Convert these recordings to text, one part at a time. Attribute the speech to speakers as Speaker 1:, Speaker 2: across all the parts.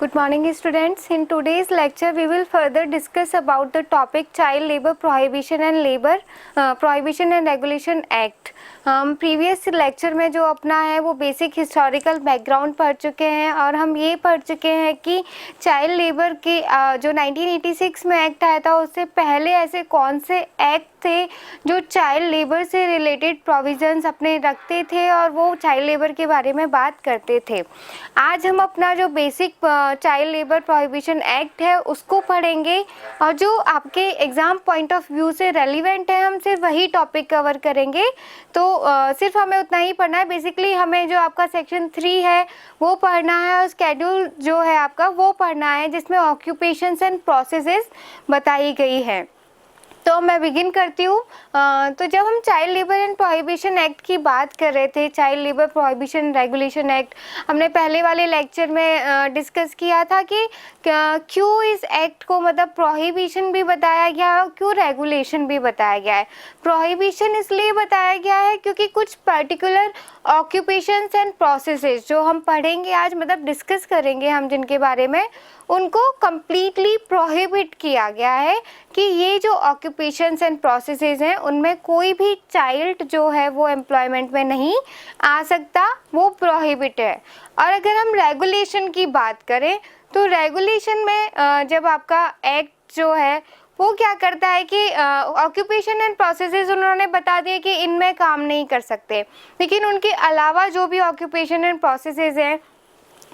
Speaker 1: Good morning students. In today's lecture we will further discuss about the topic Child Labor Prohibition and Regulation Act. हम previous lecture में जो अपना है वो basic historical background पढ़ चुके हैं और हम ये पढ़ चुके हैं कि चाइल्ड लेबर की जो 1986 में एक्ट आया था उससे पहले ऐसे कौन से एक्ट थे जो चाइल्ड लेबर से रिलेटेड प्रोविजंस अपने रखते थे और वो चाइल्ड लेबर के बारे में बात करते थे। आज हम अपना जो basic child labour prohibition act है उसको पढ़ेंगे और जो आपके एग्ज़ाम पॉइंट ऑफ व्यू से रेलिवेंट है हम सिर्फ वही टॉपिक कवर करेंगे। तो सिर्फ हमें उतना ही पढ़ना है। बेसिकली हमें जो आपका सेक्शन 3 है वो पढ़ना है और स्केड्यूल जो है आपका वो पढ़ना है जिसमें ऑक्यूपेशंस एंड प्रोसेसेस बताई गई है। तो मैं बिगिन करती हूँ। तो जब हम child labour and prohibition act की बात कर रहे थे, child labour prohibition regulation act, हमने पहले वाले लेक्चर में डिस्कस किया था कि क्यों इस एक्ट को मतलब प्रोहिबिशन भी बताया गया है और क्यों रेगुलेशन भी बताया गया है। प्रोहिबिशन इसलिए बताया गया है क्योंकि कुछ पर्टिकुलर ऑक्यूपेशंस एंड प्रोसेसेस जो हम पढ़ेंगे आज, मतलब डिस्कस करेंगे हम जिनके बारे में, उनको कम्प्लीटली प्रोहिबिट किया गया है कि ये जो ऑक्यूपेशंस एंड प्रोसेसेस हैं उनमें कोई भी चाइल्ड जो है वो एम्प्लॉयमेंट में नहीं आ सकता, वो प्रोहिबिट है। और अगर हम रेगुलेशन की बात करें तो रेगुलेशन में जब आपका एक्ट जो है वो क्या करता है कि ऑक्यूपेशन एंड प्रोसेसेस उन्होंने बता दिए कि इनमें काम नहीं कर सकते, लेकिन उनके अलावा जो भी ऑक्यूपेशन एंड प्रोसेसेस हैं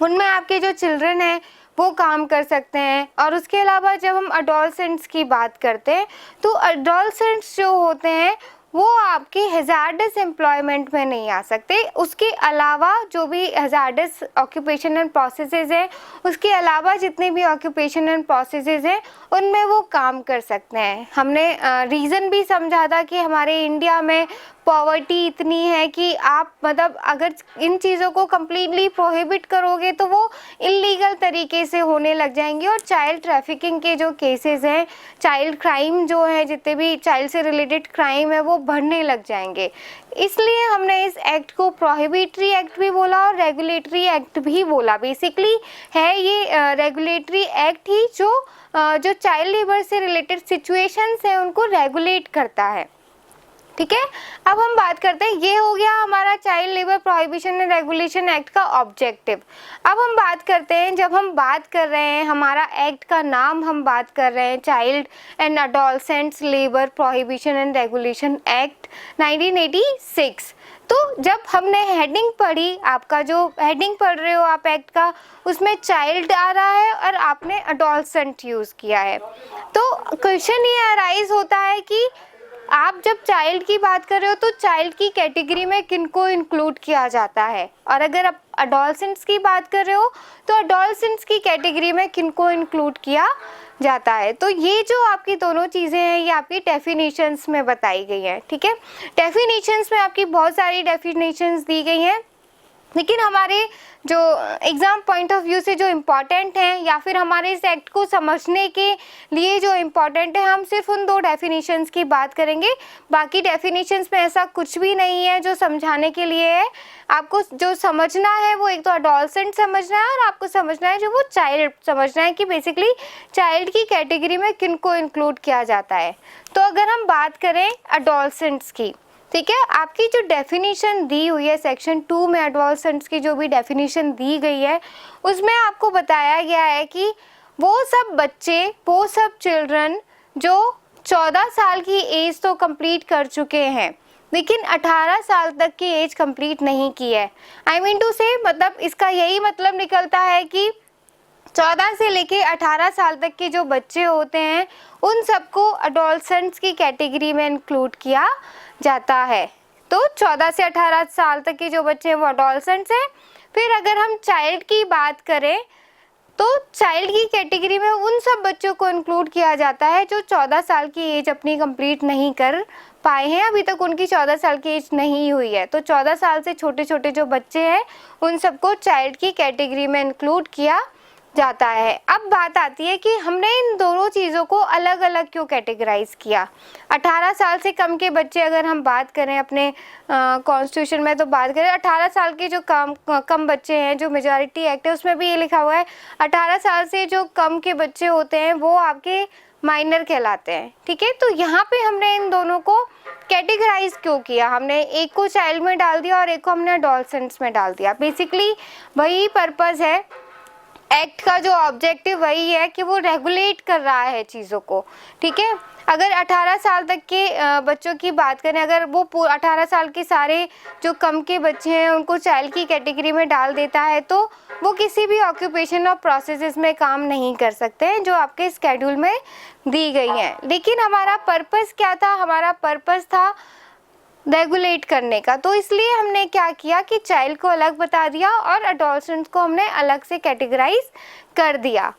Speaker 1: उनमें आपके जो चिल्ड्रन हैं वो काम कर सकते हैं। और उसके अलावा जब हम अडोलसेंट्स की बात करते हैं तो अडोलसेंट्स जो होते हैं वो आपके हैज़ार्डस एम्प्लॉयमेंट में नहीं आ सकते। उसके अलावा जो भी हैज़ार्डस ऑक्यूपेशन एंड प्रोसेसेस हैं, उसके अलावा जितने भी ऑक्यूपेशन एंड प्रोसेसेस हैं उनमें वो काम कर सकते हैं। हमने रीज़न भी समझा था कि हमारे इंडिया में पॉवर्टी इतनी है कि आप मतलब अगर इन चीज़ों को कम्प्लीटली प्रोहिबिट करोगे तो वो इल्लीगल तरीके से होने लग जाएंगे और चाइल्ड ट्रैफिकिंग के जो केसेस हैं, चाइल्ड क्राइम जो है, जितने भी चाइल्ड से रिलेटेड क्राइम है वो बढ़ने लग जाएंगे। इसलिए हमने इस एक्ट को प्रोहिबिटरी एक्ट भी बोला और रेगुलेटरी एक्ट भी बोला। बेसिकली है ये रेगुलेटरी एक्ट ही जो चाइल्ड लेबर से रिलेटेड सिचुएशंस हैं उनको रेगुलेट करता है। ठीक है, अब हम बात करते हैं, ये हो गया हमारा child labour prohibition and regulation act का ऑब्जेक्टिव। अब हम बात करते हैं, जब हम बात कर रहे हैं, हमारा एक्ट का नाम हम बात कर रहे हैं child and adolescents labour prohibition and regulation act 1986। तो जब हमने हेडिंग पढ़ी, आपका जो हेडिंग पढ़ रहे हो आप एक्ट का, उसमें चाइल्ड आ रहा है और आपने अडोलसेंट यूज़ किया है। तो क्वेश्चन ये अराइज होता है कि आप जब चाइल्ड की बात कर रहे हो तो चाइल्ड की कैटेगरी में किनको इंक्लूड किया जाता है, और अगर आप अडोलसेंट्स की बात कर रहे हो तो अडोलसेंट्स की कैटेगरी में किनको इंक्लूड किया जाता है। तो ये जो आपकी दोनों चीज़ें हैं ये आपकी डेफिनेशंस में बताई गई हैं। ठीक है, डेफिनेशंस में आपकी बहुत सारी डेफिनेशंस दी गई हैं, लेकिन हमारे जो एग्ज़ाम पॉइंट ऑफ व्यू से जो इम्पॉर्टेंट हैं या फिर हमारे इस एक्ट को समझने के लिए जो इम्पॉर्टेंट है, हम सिर्फ उन 2 डेफिनेशंस की बात करेंगे। बाकी डेफिनेशंस में ऐसा कुछ भी नहीं है जो समझाने के लिए है। आपको जो समझना है वो एक तो अडोलसेंट समझना है और आपको समझना है जो वो चाइल्ड समझना है कि बेसिकली चाइल्ड की कैटेगरी में किनको इंक्लूड किया जाता है। तो अगर हम बात करें अडोलसेंट्स की, ठीक है, आपकी जो डेफिनेशन दी हुई है सेक्शन 2 में, अडोलसेंट्स की जो भी डेफिनेशन दी गई है उसमें आपको बताया गया है कि वो सब बच्चे, वो सब चिल्ड्रन जो 14 साल की एज तो कंप्लीट कर चुके हैं लेकिन 18 साल तक की एज कंप्लीट नहीं की है। आई मीन टू से, मतलब इसका यही मतलब निकलता है कि 14 से लेके 18 साल तक के जो बच्चे होते हैं उन सबको अडोलसेंट्स की कैटेगरी में इंक्लूड किया जाता है। तो 14 से 18 साल तक के जो बच्चे हैं वो अडोलसेंट्स हैं। फिर अगर हम चाइल्ड की बात करें तो चाइल्ड की कैटेगरी में उन सब बच्चों को इंक्लूड किया जाता है जो 14 साल की एज अपनी कंप्लीट नहीं कर पाए हैं, अभी तक उनकी 14 साल की एज नहीं हुई है। तो 14 साल से छोटे छोटे जो बच्चे हैं उन सबको चाइल्ड की कैटेगरी में इंक्लूड किया जाता है। अब बात आती है कि हमने इन दोनों चीज़ों को अलग अलग क्यों कैटेगराइज किया। 18 साल से कम के बच्चे, अगर हम बात करें अपने कॉन्स्टिट्यूशन में, तो बात करें 18 साल के जो कम बच्चे हैं, जो मेजॉरिटी एक्ट है उसमें भी ये लिखा हुआ है 18 साल से जो कम के बच्चे होते हैं वो आपके माइनर कहलाते हैं। ठीक है, तो यहाँ पे हमने इन दोनों को कैटेगराइज क्यों किया, हमने एक को चाइल्ड में डाल दिया और एक को हमने अडोलसेंट्स में डाल दिया। बेसिकली वही पर्पज़ है, एक्ट का जो ऑब्जेक्टिव वही है कि वो रेगुलेट कर रहा है चीज़ों को। ठीक है, अगर 18 साल तक के बच्चों की बात करें, अगर वो 18 साल के सारे जो कम के बच्चे हैं उनको चाइल्ड की कैटेगरी में डाल देता है तो वो किसी भी ऑक्यूपेशन और प्रोसेसेस में काम नहीं कर सकते हैं जो आपके स्केड्यूल में दी गई हैं। लेकिन हमारा पर्पस क्या था, हमारा पर्पस था रेगुलेट करने का। तो इसलिए हमने क्या किया कि चाइल्ड को अलग बता दिया और अडोलसेंट्स को हमने अलग से कैटेगराइज कर दिया।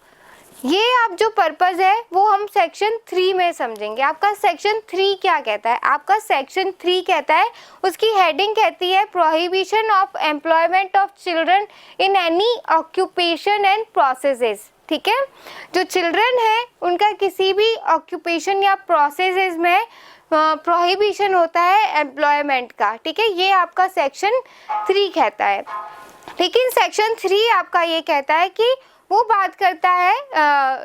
Speaker 1: ये आप जो पर्पस है वो हम सेक्शन 3 में समझेंगे। आपका सेक्शन 3 क्या कहता है, आपका सेक्शन 3 कहता है, उसकी हेडिंग कहती है prohibition of employment of children in any occupation and processes. ठीक है, जो चिल्ड्रन है उनका किसी भी ऑक्यूपेशन या प्रोसेसेस में प्रोहिबिशन होता है एम्प्लॉयमेंट का। ठीक है, ये आपका सेक्शन 3 कहता है। लेकिन सेक्शन 3 आपका ये कहता है कि वो बात करता है,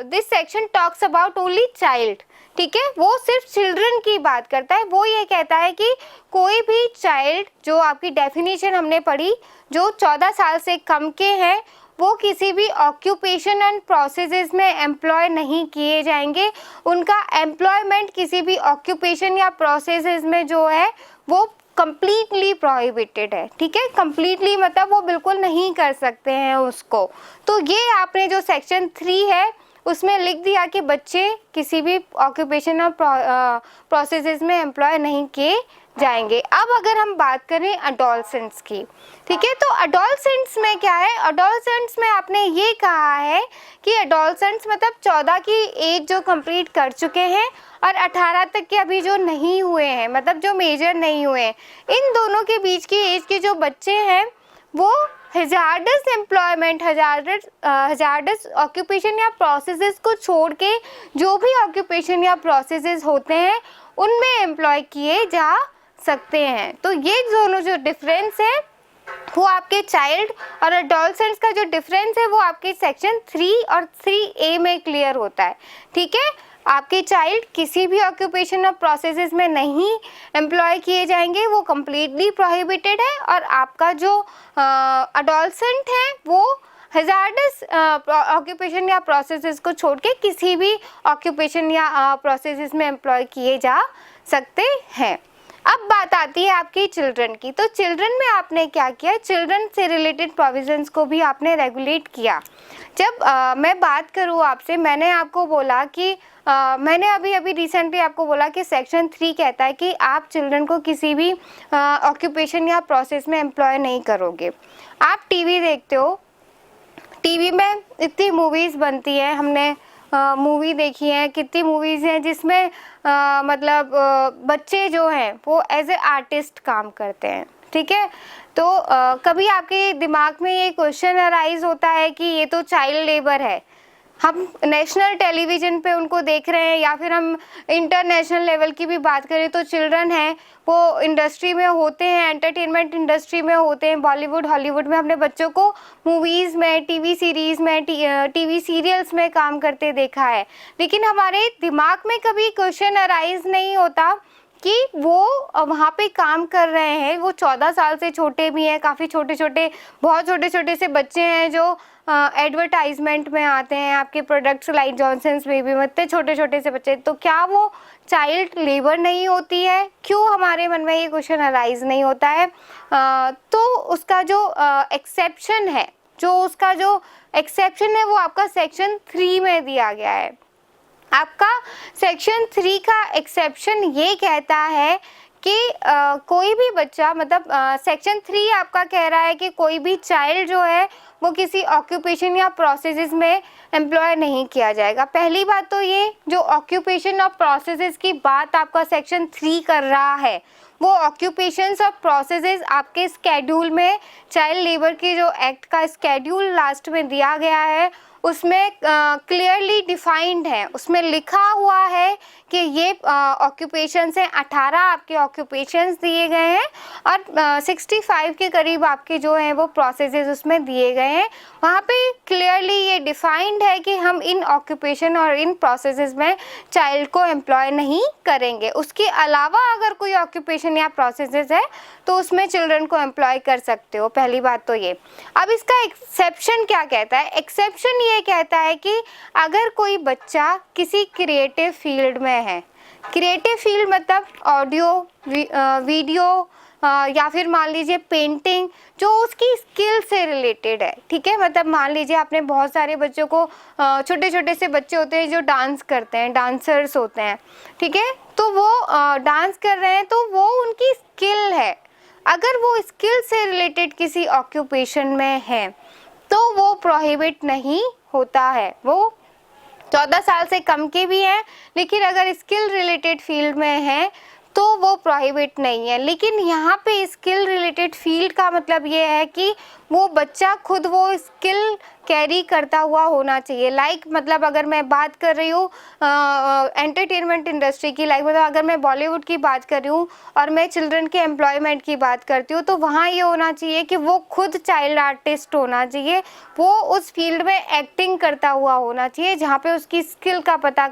Speaker 1: this section talks about only child. ठीक है, वो सिर्फ चिल्ड्रन की बात करता है। वो ये कहता है कि कोई भी चाइल्ड, जो आपकी डेफिनेशन हमने पढ़ी, जो 14 साल से कम के हैं, वो किसी भी ऑक्यूपेशन एंड प्रोसेसेस में एम्प्लॉय नहीं किए जाएंगे। उनका एम्प्लॉयमेंट किसी भी ऑक्यूपेशन या प्रोसेसेस में जो है वो कम्प्लीटली प्रोहिबिटेड है। ठीक है, कम्प्लीटली मतलब वो बिल्कुल नहीं कर सकते हैं उसको। तो ये आपने जो सेक्शन 3 है उसमें लिख दिया कि बच्चे किसी भी ऑक्यूपेशन और प्रोसेसेस में एम्प्लॉय नहीं किए जाएंगे। अब अगर हम बात करें अडोलसेंट्स की, ठीक है, तो अडोलसेंट्स में क्या है, अडोलसेंट्स में आपने ये कहा है कि अडोलसेंट्स मतलब 14 की एज जो कंप्लीट कर चुके हैं और 18 तक के अभी जो नहीं हुए हैं, मतलब जो मेजर नहीं हुए हैं, इन दोनों के बीच की एज के जो बच्चे हैं वो हजार्डस एम्प्लॉयमेंट, हजार्डस ऑक्यूपेशन या प्रोसेसेस को छोड़ के जो भी ऑक्यूपेशन या प्रोसेसेस होते हैं उनमें एम्प्लॉय किए जा सकते हैं। तो ये दोनों जो डिफरेंस है वो आपके चाइल्ड और अडोलसेंट्स का जो डिफरेंस है वो आपके सेक्शन 3 और 3A में क्लियर होता है। ठीक है, आपके चाइल्ड किसी भी ऑक्यूपेशन और प्रोसेसेस में नहीं एम्प्लॉय किए जाएंगे, वो कम्प्लीटली प्रोहिबिटेड है, और आपका जो अडोलसेंट है वो हजार्डस ऑक्यूपेशन या प्रोसेसेस को छोड़ के किसी भी ऑक्यूपेशन या प्रोसेसेस में एम्प्लॉय किए जा सकते हैं। अब बात आती है आपकी चिल्ड्रन की। तो चिल्ड्रन में आपने क्या किया, चिल्ड्रन से रिलेटेड प्रोविजंस को भी आपने रेगुलेट किया। जब मैं बात करूँ आपसे, मैंने आपको बोला कि मैंने अभी रिसेंटली आपको बोला कि सेक्शन 3 कहता है कि आप चिल्ड्रन को किसी भी ऑक्यूपेशन या प्रोसेस में एम्प्लॉय नहीं करोगे। आप टीवी देखते हो, टीवी में इतनी मूवीज़ बनती हैं, हमने मूवी देखी है, कितनी मूवीज़ हैं जिसमें मतलब बच्चे जो हैं वो एज ए आर्टिस्ट काम करते हैं। ठीक है, तो कभी आपके दिमाग में ये क्वेश्चन अराइज होता है कि ये तो चाइल्ड लेबर है, हम नेशनल टेलीविज़न पे उनको देख रहे हैं, या फिर हम इंटरनेशनल लेवल की भी बात करें तो चिल्ड्रन हैं वो इंडस्ट्री में होते हैं, एंटरटेनमेंट इंडस्ट्री में होते हैं, बॉलीवुड हॉलीवुड में हमने बच्चों को मूवीज़ में, टीवी सीरीज़ में, टीवी सीरियल्स में काम करते देखा है। लेकिन हमारे दिमाग में कभी क्वेश्चन अराइज नहीं होता कि वो वहाँ पे काम कर रहे हैं, वो 14 साल से छोटे भी हैं, काफ़ी छोटे छोटे, बहुत छोटे छोटे से बच्चे हैं जो एडवर्टाइजमेंट में आते हैं, आपके प्रोडक्ट्स लाइक जॉनसन्स बेबी में, इतने छोटे छोटे से बच्चे। तो क्या वो चाइल्ड लेबर नहीं होती है? क्यों हमारे मन में ये क्वेश्चन अराइज नहीं होता है? तो उसका जो एक्सेप्शन है, उसका जो एक्सेप्शन है वो आपका सेक्शन 3 में दिया गया है। आपका सेक्शन 3 का एक्सेप्शन ये कहता है कि कोई भी बच्चा, मतलब सेक्शन 3 आपका कह रहा है कि कोई भी चाइल्ड जो है वो किसी ऑक्यूपेशन या प्रोसेसेस में एम्प्लॉय नहीं किया जाएगा। पहली बात तो ये जो ऑक्यूपेशन और प्रोसेसेस की बात आपका सेक्शन 3 कर रहा है, वो ऑक्यूपेशंस और प्रोसेसेस आपके स्केड्यूल में, चाइल्ड लेबर की जो एक्ट का स्केड्यूल लास्ट में दिया गया है उसमें क्लियरली डिफाइंड है, उसमें लिखा हुआ है कि ये ऑक्यूपेशंस हैं, 18 आपके ऑक्यूपेशंस दिए गए हैं और 65 के करीब आपके जो हैं वो प्रोसेसेस उसमें दिए गए हैं। वहाँ पे क्लियरली ये डिफाइंड है कि हम इन ऑक्यूपेशन और इन प्रोसेसेस में चाइल्ड को एम्प्लॉय नहीं करेंगे। उसके अलावा अगर कोई ऑक्यूपेशन या प्रोसेसेस है तो उसमें चिल्ड्रन को एम्प्लॉय कर सकते हो। पहली बात तो ये। अब इसका एक्सेप्शन क्या कहता है? एक्सेप्शन ये कहता है कि अगर कोई बच्चा किसी क्रिएटिव फील्ड में है, क्रिएटिव फील्ड मतलब ऑडियो, वीडियो या फिर मान लीजिए पेंटिंग, जो उसकी स्किल से रिलेटेड है, ठीक है। मतलब मान लीजिए आपने बहुत सारे बच्चों को, छोटे छोटे से बच्चे होते हैं जो डांस करते हैं, डांसर्स होते हैं, ठीक है, तो वो डांस कर रहे हैं तो वो उनकी स्किल है। अगर वो स्किल से रिलेटेड किसी ऑक्यूपेशन में है तो वो प्रोहिबिट नहीं होता है। वो 14 साल से कम के भी हैं, लेकिन अगर स्किल रिलेटेड फील्ड में है तो वो प्रोहिबिट नहीं है। लेकिन यहाँ पे स्किल रिलेटेड फील्ड का मतलब ये है कि वो बच्चा खुद वो स्किल कैरी करता हुआ होना चाहिए। लाइक मतलब अगर मैं बात कर रही हूँ एंटरटेनमेंट इंडस्ट्री की, लाइक मतलब अगर मैं बॉलीवुड की बात कर रही हूँ और मैं चिल्ड्रन के एम्प्लॉयमेंट की बात करती हूँ, तो वहाँ ये होना चाहिए कि वो खुद चाइल्ड आर्टिस्ट होना चाहिए, वो उस फील्ड में एक्टिंग करता हुआ होना चाहिए जहाँ पे उसकी स्किल का पता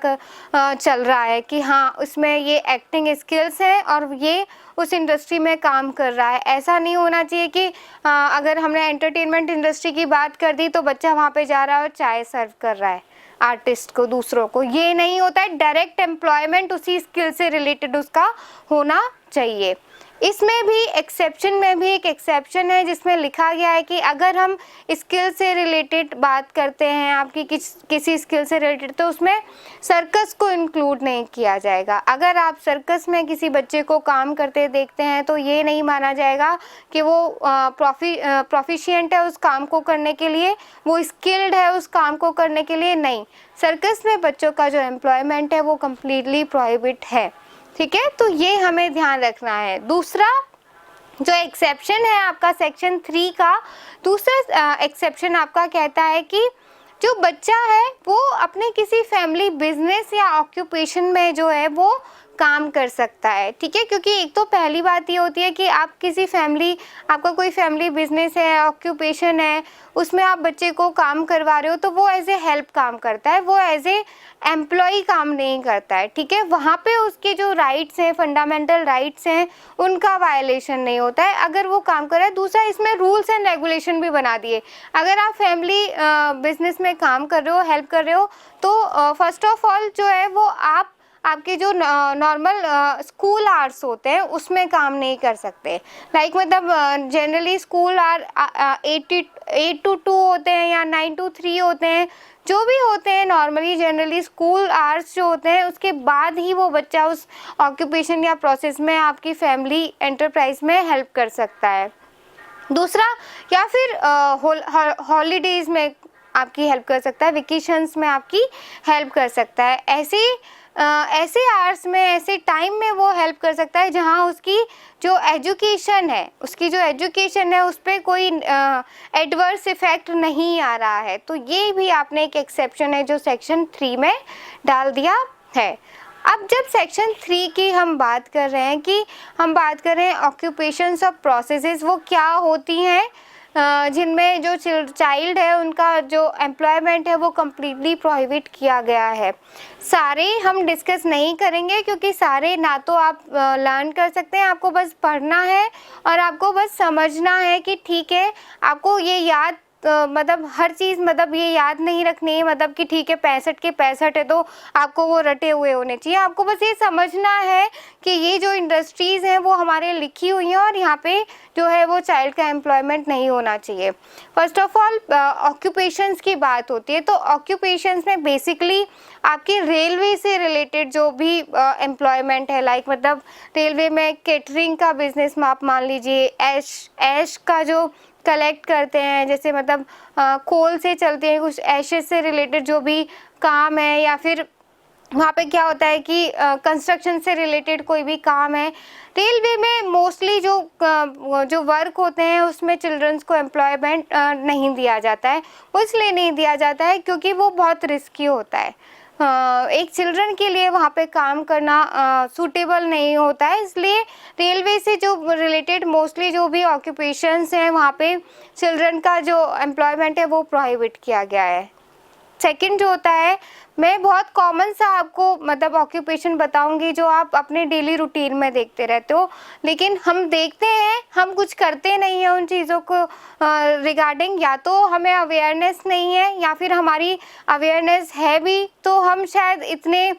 Speaker 1: चल रहा है कि हाँ उसमें ये एक्टिंग स्किल्स हैं और ये उस इंडस्ट्री में काम कर रहा है। ऐसा नहीं होना चाहिए कि अगर हमने एंटरटेनमेंट इंडस्ट्री की बात कर दी तो बच्चा वहाँ पे जा रहा है और चाय सर्व कर रहा है आर्टिस्ट को, दूसरों को। ये नहीं होता है। डायरेक्ट एम्प्लॉयमेंट उसी स्किल से रिलेटेड उसका होना चाहिए। इसमें भी एक्सेप्शन में भी एक एक्सेप्शन है जिसमें लिखा गया है कि अगर हम स्किल से रिलेटेड बात करते हैं, आपकी किसी स्किल से रिलेटेड, तो उसमें सर्कस को इंक्लूड नहीं किया जाएगा। अगर आप सर्कस में किसी बच्चे को काम करते देखते हैं तो ये नहीं माना जाएगा कि वो प्रोफिशिएंट है उस काम को करने के लिए, वो स्किल्ड है उस काम को करने के लिए। नहीं, सर्कस में बच्चों का जो एम्प्लॉयमेंट है वो कम्प्लीटली प्रोहिबिट है, ठीक है। तो ये हमें ध्यान रखना है। दूसरा जो एक्सेप्शन है आपका सेक्शन 3 का, दूसरा एक्सेप्शन आपका कहता है कि जो बच्चा है वो अपने किसी फैमिली बिजनेस या ऑक्यूपेशन में जो है वो काम कर सकता है, ठीक है। क्योंकि एक तो पहली बात ये होती है कि आप किसी फैमिली, आपका कोई फैमिली बिजनेस है, ऑक्यूपेशन है, उसमें आप बच्चे को काम करवा रहे हो तो वो एज ए हेल्प काम करता है, वो एज ए एम्प्लॉय काम नहीं करता है, ठीक है। वहाँ पे उसके जो राइट्स हैं, फंडामेंटल राइट्स हैं, उनका वायलेशन नहीं होता है अगर वो काम कर रहा है। दूसरा, इसमें रूल्स एंड रेगुलेशन भी बना दिए। अगर आप फैमिली बिजनेस में काम कर रहे हो, हेल्प कर रहे हो, तो फर्स्ट ऑफ ऑल जो है वो आपके जो नॉर्मल स्कूल आवर्स होते हैं उसमें काम नहीं कर सकते। लाइक मतलब जनरली स्कूल आवर 8 to 2 होते हैं या 9 to 3 होते हैं, जो भी होते हैं नॉर्मली जनरली स्कूल आवर्स जो होते हैं, उसके बाद ही वो बच्चा उस ऑक्यूपेशन या प्रोसेस में आपकी फैमिली एंटरप्राइज में हेल्प कर सकता है। दूसरा, या फिर हॉलीडेज में आपकी हेल्प कर सकता है, वेकेशंस में आपकी हेल्प कर सकता है। ऐसे आवर्स में, ऐसे टाइम में वो हेल्प कर सकता है जहाँ उसकी जो एजुकेशन है, उस पर कोई एडवर्स इफेक्ट नहीं आ रहा है। तो ये भी आपने एक एक्सेप्शन है जो सेक्शन 3 में डाल दिया है। अब जब सेक्शन 3 की हम बात कर रहे हैं कि हम बात कर रहे हैं ऑक्यूपेशंस और प्रोसेसेस, वो क्या होती हैं जिनमें जो चाइल्ड है उनका जो एम्प्लॉयमेंट है वो कम्प्लीटली प्रोहिबिट किया गया है। सारे हम डिस्कस नहीं करेंगे क्योंकि सारे ना तो आप लर्न कर सकते हैं, आपको बस पढ़ना है और आपको बस समझना है कि ठीक है, आपको ये याद मतलब हर चीज़ मतलब ये याद नहीं रखनी है, मतलब कि ठीक है 65 के 65 है तो आपको वो रटे हुए होने चाहिए। आपको बस ये समझना है कि ये जो इंडस्ट्रीज़ हैं वो हमारे लिखी हुई हैं और यहाँ पे जो है वो चाइल्ड का एम्प्लॉयमेंट नहीं होना चाहिए। फर्स्ट ऑफ ऑल ऑक्यूपेशंस की बात होती है, तो ऑक्यूपेशंस में बेसिकली आपकी रेलवे से रिलेटेड जो भी एम्प्लॉयमेंट है, लाइक मतलब रेलवे में केटरिंग का बिजनेस में आप मान लीजिए, ऐश का जो कलेक्ट करते हैं, जैसे मतलब कोल से चलते हैं, कुछ एशेस से रिलेटेड जो भी काम है, या फिर वहाँ पे क्या होता है कि कंस्ट्रक्शन से रिलेटेड कोई भी काम है। रेलवे में मोस्टली जो जो वर्क होते हैं उसमें चिल्ड्रंस को एम्प्लॉयमेंट नहीं दिया जाता है। वो इसलिए नहीं दिया जाता है क्योंकि वो बहुत रिस्की होता है। एक चिल्ड्रन के लिए वहाँ पे काम करना सूटेबल नहीं होता है, इसलिए रेलवे से जो रिलेटेड मोस्टली जो भी ऑक्यूपेशंस हैं वहाँ पे चिल्ड्रन का जो एम्प्लॉयमेंट है वो प्रोहिबिट किया गया है। सेकंड जो होता है, मैं बहुत कॉमन सा आपको मतलब ऑक्यूपेशन बताऊंगी जो आप अपने डेली रूटीन में देखते रहते हो, लेकिन हम देखते हैं, हम कुछ करते नहीं हैं उन चीज़ों को रिगार्डिंग। या तो हमें अवेयरनेस नहीं है या फिर हमारी अवेयरनेस है भी तो हम शायद इतने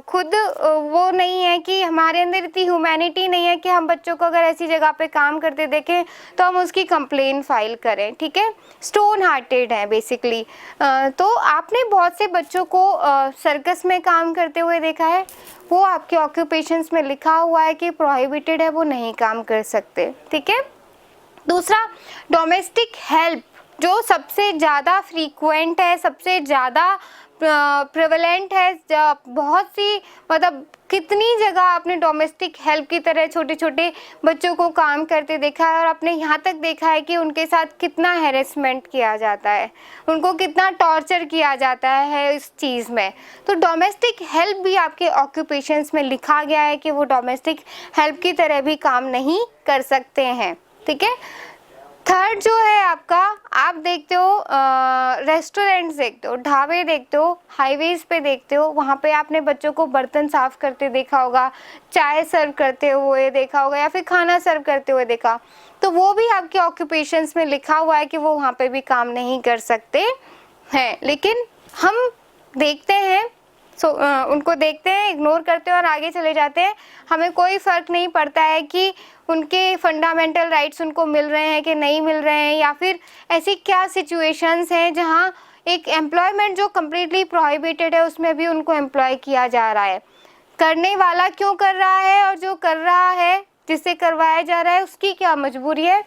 Speaker 1: खुद वो नहीं है कि हमारे अंदर इतनी ह्यूमैनिटी नहीं है कि हम बच्चों को अगर ऐसी जगह पे काम करते देखें तो हम उसकी कंप्लेन फाइल करें। ठीक है, स्टोन हार्टेड है बेसिकली। तो आपने बहुत से बच्चों को सर्कस में काम करते हुए देखा है, वो आपके ऑक्यूपेशंस में लिखा हुआ है कि प्रोहिबिटेड है, वो नहीं काम कर सकते। ठीक है। दूसरा, डोमेस्टिक हेल्प जो सबसे ज़्यादा फ्रीक्वेंट है, सबसे ज़्यादा प्रेवलेंट है। बहुत सी मतलब कितनी जगह आपने डोमेस्टिक हेल्प की तरह छोटे छोटे बच्चों को काम करते देखा है और आपने यहाँ तक देखा है कि उनके साथ कितना हैरेसमेंट किया जाता है, उनको कितना टॉर्चर किया जाता है इस चीज़ में। तो डोमेस्टिक हेल्प भी आपके ऑक्यूपेशंस में लिखा गया है कि वो डोमेस्टिक हेल्प की तरह भी काम नहीं कर सकते हैं। ठीक है। थर्ड जो है आपका, आप देखते हो रेस्टोरेंट्स देखते हो, ढाबे देखते हो, हाईवेज पे देखते हो, वहाँ पे आपने बच्चों को बर्तन साफ करते देखा होगा, चाय सर्व करते हुए देखा होगा या फिर खाना सर्व करते हुए देखा। तो वो भी आपके ऑक्यूपेशंस में लिखा हुआ है कि वो वहाँ पे भी काम नहीं कर सकते हैं। लेकिन हम देखते हैं उनको देखते हैं, इग्नोर करते हैं और आगे चले जाते हैं। हमें कोई फ़र्क नहीं पड़ता है कि उनके फंडामेंटल राइट्स उनको मिल रहे हैं कि नहीं मिल रहे हैं, या फिर ऐसी क्या सिचुएशंस हैं जहां एक एम्प्लॉयमेंट जो कम्प्लीटली प्रोहिबिटेड है उसमें भी उनको एम्प्लॉय किया जा रहा है। करने वाला क्यों कर रहा है और जो कर रहा है, जिससे करवाया जा रहा है, उसकी क्या मजबूरी है,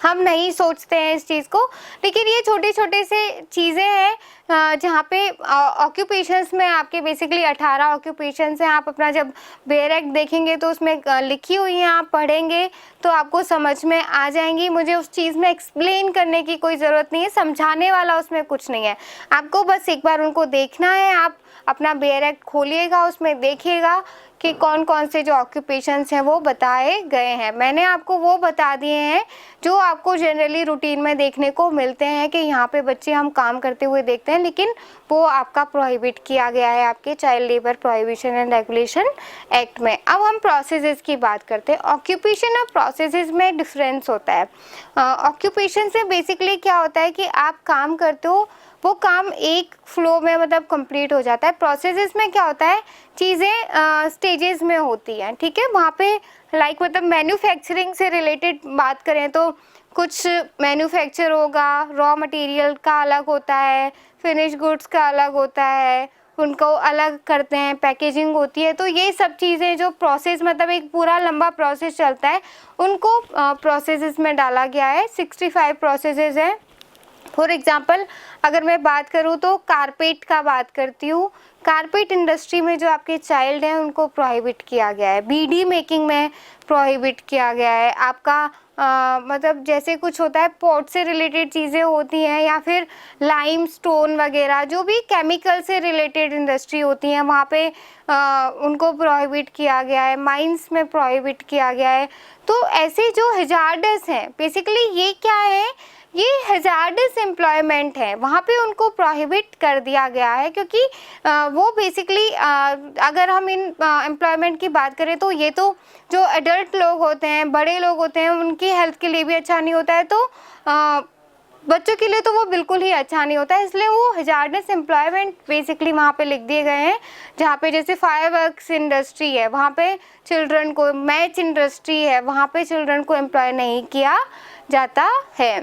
Speaker 1: हम नहीं सोचते हैं इस चीज़ को। लेकिन ये छोटे छोटे से चीज़ें हैं जहाँ पे ऑक्यूपेशंस में आपके बेसिकली 18 ऑक्यूपेशंस हैं। आप अपना जब बेयर एक्ट देखेंगे तो उसमें लिखी हुई हैं, आप पढ़ेंगे तो आपको समझ में आ जाएंगी। मुझे उस चीज़ में एक्सप्लेन करने की कोई ज़रूरत नहीं है, समझाने वाला उसमें कुछ नहीं है। आपको बस एक बार उनको देखना है। आप अपना बेयर एक्ट खोलिएगा, उसमें देखिएगा कि कौन कौन से जो ऑक्यूपेशंस हैं वो बताए गए हैं। मैंने आपको वो बता दिए हैं जो आपको जनरली रूटीन में देखने को मिलते हैं कि यहाँ पे बच्चे हम काम करते हुए देखते हैं, लेकिन वो आपका प्रोहिबिट किया गया है आपके child labour prohibition and regulation act में। अब हम प्रोसेसेस की बात करते हैं। ऑक्यूपेशन और प्रोसेसेस में डिफरेंस होता है। ऑक्यूपेशन से बेसिकली क्या होता है कि आप काम करते हो, वो काम एक फ्लो में मतलब कंप्लीट हो जाता है। प्रोसेसेस में क्या होता है, चीज़ें स्टेजेस में होती हैं। ठीक है, वहाँ पे लाइक मतलब मैन्युफैक्चरिंग से रिलेटेड बात करें तो कुछ मैन्युफैक्चर होगा, रॉ मटेरियल का अलग होता है, फिनिश गुड्स का अलग होता है, उनको अलग करते हैं, पैकेजिंग होती है। तो ये सब चीज़ें जो प्रोसेस मतलब एक पूरा लंबा प्रोसेस चलता है, उनको प्रोसेसेस में डाला गया है। 65 प्रोसेसेस हैं। फॉर एग्ज़ाम्पल अगर मैं बात करूँ तो कारपेट का बात करती हूँ। कारपेट इंडस्ट्री में जो आपके चाइल्ड हैं उनको प्रोहिबिट किया गया है। बीडी मेकिंग में प्रोहिबिट किया गया है। आपका मतलब जैसे कुछ होता है पॉट से रिलेटेड चीज़ें होती हैं, या फिर लाइम स्टोन वगैरह जो भी केमिकल से रिलेटेड इंडस्ट्री होती हैं वहाँ पे उनको प्रोहिबिट किया गया है। माइंस में प्रोहिबिट किया गया है। तो ऐसे जो हजार्डस हैं, बेसिकली ये क्या है, ये हजार्डस एम्प्लॉयमेंट है, वहाँ पे उनको प्रोहिबिट कर दिया गया है। क्योंकि वो बेसिकली अगर हम इन एम्प्लॉयमेंट की बात करें तो ये तो जो एडल्ट लोग होते हैं, बड़े लोग होते हैं, उनकी हेल्थ के लिए भी अच्छा नहीं होता है, तो बच्चों के लिए तो वो बिल्कुल ही अच्छा नहीं होता है। इसलिए वो हजार्डस एम्प्लॉयमेंट बेसिकली वहाँ पे लिख दिए गए हैं। जहाँ पे जैसे फायरवर्क्स इंडस्ट्री है वहाँ पे चिल्ड्रन को, मैच इंडस्ट्री है वहाँ पे चिल्ड्रन को एम्प्लॉय नहीं किया जाता है।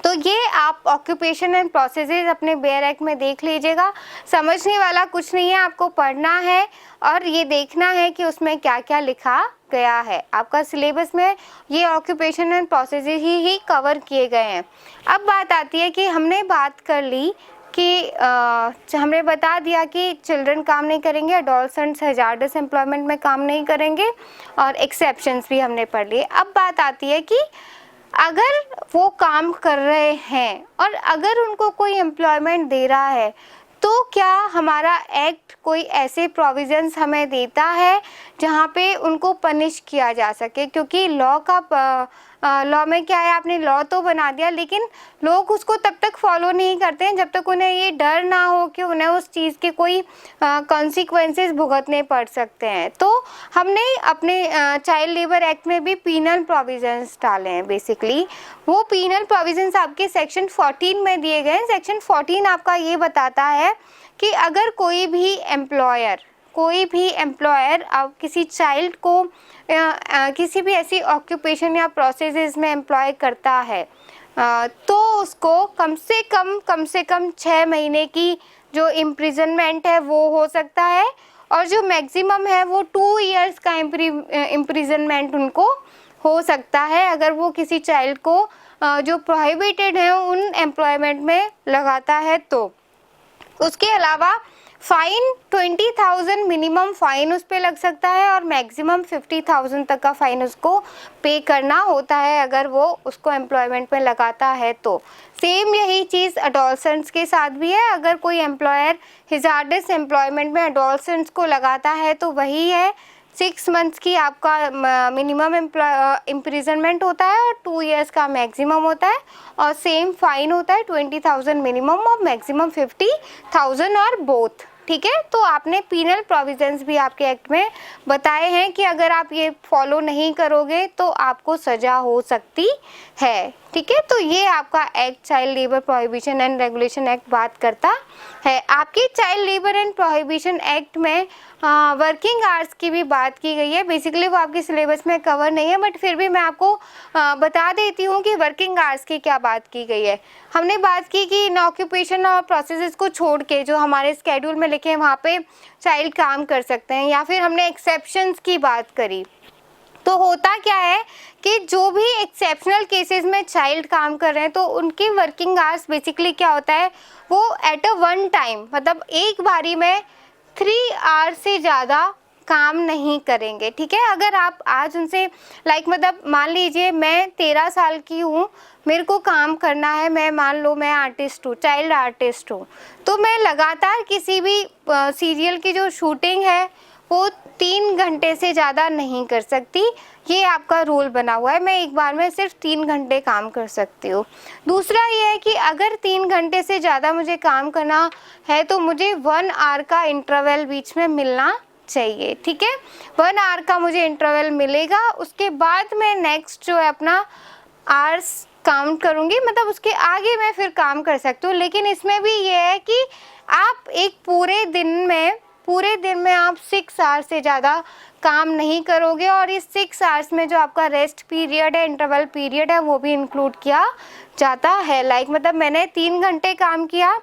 Speaker 1: तो ये आप ऑक्यूपेशन एंड प्रोसेसेस अपने बेयर एक्ट में देख लीजिएगा। समझने वाला कुछ नहीं है, आपको पढ़ना है और ये देखना है कि उसमें क्या क्या लिखा गया है। आपका सिलेबस में ये occupation and processes he cover किए गए हैं। अब बात आती है कि हमने बात कर ली कि हमने बता दिया कि चिल्ड्रन काम नहीं करेंगे, एडोलसेंट्स हैजार्डस एम्प्लॉयमेंट में काम नहीं करेंगे, और एक्सेप्शंस भी हमने पढ़ लिए। अब बात आती है कि अगर वो काम कर रहे हैं और अगर उनको कोई एम्प्लॉयमेंट दे रहा है तो क्या हमारा एक्ट कोई ऐसे प्रोविजंस हमें देता है जहाँ पे उनको पनिश किया जा सके, क्योंकि लॉ में क्या है, आपने लॉ तो बना दिया लेकिन लोग उसको तब तक फॉलो नहीं करते हैं जब तक उन्हें ये डर ना हो कि उन्हें उस चीज़ के कोई कॉन्सिक्वेंसेस भुगतने पड़ सकते हैं। तो हमने अपने चाइल्ड लेबर एक्ट में भी पीनल प्रोविजंस डाले हैं। बेसिकली वो पीनल प्रोविजंस आपके सेक्शन 14 में दिए गए हैं। सेक्शन 14 आपका ये बताता है कि अगर कोई भी एम्प्लॉयर अब किसी चाइल्ड को किसी भी ऐसी ऑक्यूपेशन या प्रोसेसेस में एम्प्लॉय करता है तो उसको कम से कम 6 महीने की जो इम्प्रिजनमेंट है वो हो सकता है, और जो मैक्सिमम है वो 2 इयर्स का इम्प्रिजनमेंट उनको हो सकता है अगर वो किसी चाइल्ड को जो प्रोहिबिटेड है उन एम्प्लॉयमेंट में लगाता है। तो उसके अलावा फाइन 20,000 मिनिमम फाइन उस पर लग सकता है और मैक्सिमम 50,000 तक का फाइन उसको पे करना होता है अगर वो उसको एम्प्लॉयमेंट में लगाता है। तो सेम यही चीज़ एडोलसेंट्स के साथ भी है। अगर कोई एम्प्लॉयर हैजार्डस एम्प्लॉयमेंट में एडोलसेंट्स को लगाता है तो वही है 6 मंथ्स की आपका मिनिमम इम्प्रिजनमेंट होता है और 2 इयर्स का मैक्सिमम होता है, और सेम फाइन होता है 20,000 मिनिमम और मैक्सिमम 50,000 और बोथ। ठीक है, तो आपने पीनल प्रोविजंस भी आपके एक्ट में बताए हैं कि अगर आप ये फॉलो नहीं करोगे तो आपको सज़ा हो सकती है। ठीक है, तो ये आपका act child labour prohibition and regulation act बात करता है। आपके child labour and prohibition act में वर्किंग आवर्स की भी बात की गई है। बेसिकली वो आपके सिलेबस में कवर नहीं है बट फिर भी मैं आपको बता देती हूँ कि वर्किंग आवर्स की क्या बात की गई है। हमने बात की कि इन ऑक्यूपेशन और प्रोसेसेस को छोड़ के जो हमारे स्केड्यूल में लिखे हैं वहाँ पे चाइल्ड काम कर सकते हैं, या फिर हमने एक्सेप्शंस की बात करी। तो होता क्या है कि जो भी एक्सेप्शनल केसेस में चाइल्ड काम कर रहे हैं तो उनकी वर्किंग आवर्स बेसिकली क्या होता है, वो एट अ वन टाइम मतलब एक बारी में 3 आवर्स से ज़्यादा काम नहीं करेंगे। ठीक है, अगर आप आज उनसे मतलब मान लीजिए मैं 13 साल की हूँ, मेरे को काम करना है, मैं मान लो मैं आर्टिस्ट हूँ, चाइल्ड आर्टिस्ट हूँ, तो मैं लगातार किसी भी सीरियल की जो शूटिंग है वो 3 घंटे से ज़्यादा नहीं कर सकती। ये आपका रूल बना हुआ है, मैं एक बार में सिर्फ 3 घंटे काम कर सकती हूँ। दूसरा ये है कि अगर 3 घंटे से ज़्यादा मुझे काम करना है तो मुझे 1 आवर का इंटरवल बीच में मिलना चाहिए। ठीक है, 1 आवर का मुझे इंटरवल मिलेगा, उसके बाद मैं नेक्स्ट जो है अपना आवर्स काउंट करूँगी, मतलब उसके आगे मैं फिर काम कर सकती हूँ। लेकिन इसमें भी ये है कि आप एक पूरे दिन में आप 6 आवर्स से ज़्यादा काम नहीं करोगे, और इस 6 आवर्स में जो आपका रेस्ट पीरियड है, इंटरवल पीरियड है, वो भी इंक्लूड किया जाता है। मतलब मैंने 3 घंटे काम किया,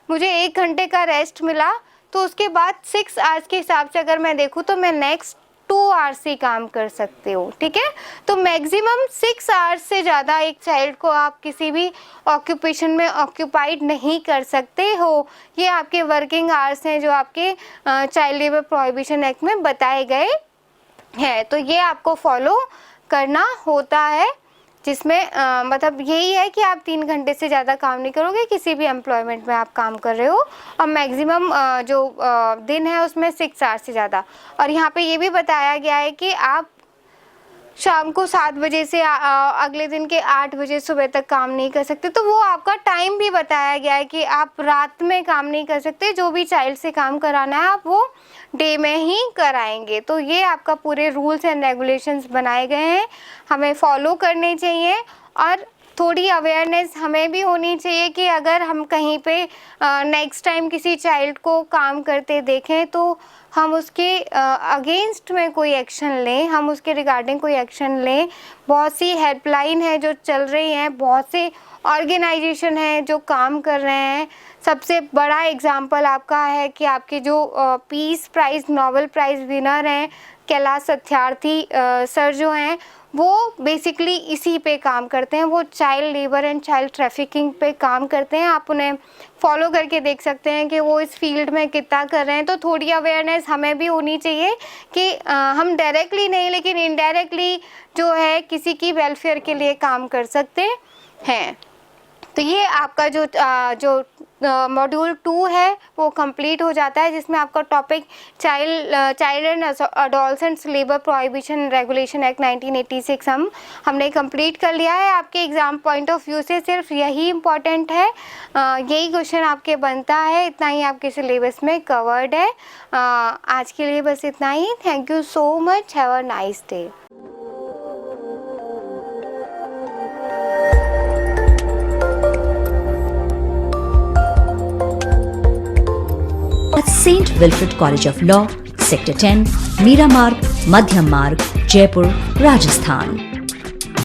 Speaker 1: मुझे 1 घंटे का रेस्ट मिला, तो उसके बाद 6 आवर्स के हिसाब से अगर मैं देखूँ तो मैं नेक्स्ट 2 आवर्स ही काम कर सकते हो। ठीक है, तो मैक्सिमम 6 आवर्स से ज़्यादा एक चाइल्ड को आप किसी भी ऑक्यूपेशन में ऑक्यूपाइड नहीं कर सकते हो। ये आपके वर्किंग आवर्स हैं जो आपके चाइल्ड लेबर प्रोहिबिशन एक्ट में बताए गए हैं। तो ये आपको फॉलो करना होता है, जिसमें मतलब यही है कि आप 3 घंटे से ज़्यादा काम नहीं करोगे किसी भी एम्प्लॉयमेंट में आप काम कर रहे हो, और मैक्सिमम जो दिन है उसमें 6 आवर्स से ज़्यादा। और यहाँ पे ये भी बताया गया है कि आप शाम को 7 बजे से अगले दिन के 8 बजे सुबह तक काम नहीं कर सकते। तो वो आपका टाइम भी बताया गया है कि आप रात में काम नहीं कर सकते, जो भी चाइल्ड से काम कराना है आप वो डे में ही कराएंगे। तो ये आपका पूरे रूल्स एंड रेगुलेशंस बनाए गए हैं, हमें फॉलो करने चाहिए। और थोड़ी अवेयरनेस हमें भी होनी चाहिए कि अगर हम कहीं पे नेक्स्ट टाइम किसी चाइल्ड को काम करते देखें तो हम उसके अगेंस्ट में कोई एक्शन लें, हम उसके रिगार्डिंग कोई एक्शन लें। बहुत सी हेल्पलाइन है जो चल रही हैं, बहुत से ऑर्गेनाइजेशन हैं जो काम कर रहे हैं। सबसे बड़ा एग्जांपल आपका है कि आपके जो peace prize, Nobel prize winner हैं कैलाश सत्यार्थी सर जो हैं वो बेसिकली इसी पे काम करते हैं, वो child labour and child trafficking पे काम करते हैं। आप उन्हें फॉलो करके देख सकते हैं कि वो इस फील्ड में कितना कर रहे हैं। तो थोड़ी अवेयरनेस हमें भी होनी चाहिए कि हम डायरेक्टली नहीं लेकिन इनडायरेक्टली जो है किसी की वेलफेयर के लिए काम कर सकते हैं। तो ये आपका जो मॉड्यूल 2 है वो कंप्लीट हो जाता है, जिसमें आपका topic child and adolescents labour prohibition regulation act 1986 हमने कंप्लीट कर लिया है। आपके एग्ज़ाम पॉइंट ऑफ व्यू से सिर्फ यही इम्पॉर्टेंट है, यही क्वेश्चन आपके बनता है, इतना ही आपके सिलेबस में कवर्ड है। आज के लिए बस इतना ही। Thank you so much, have a nice day.
Speaker 2: at St. Wilfrid College of Law, Sector 10, Meera Marg, Madhyam Marg, Jaipur, Rajasthan.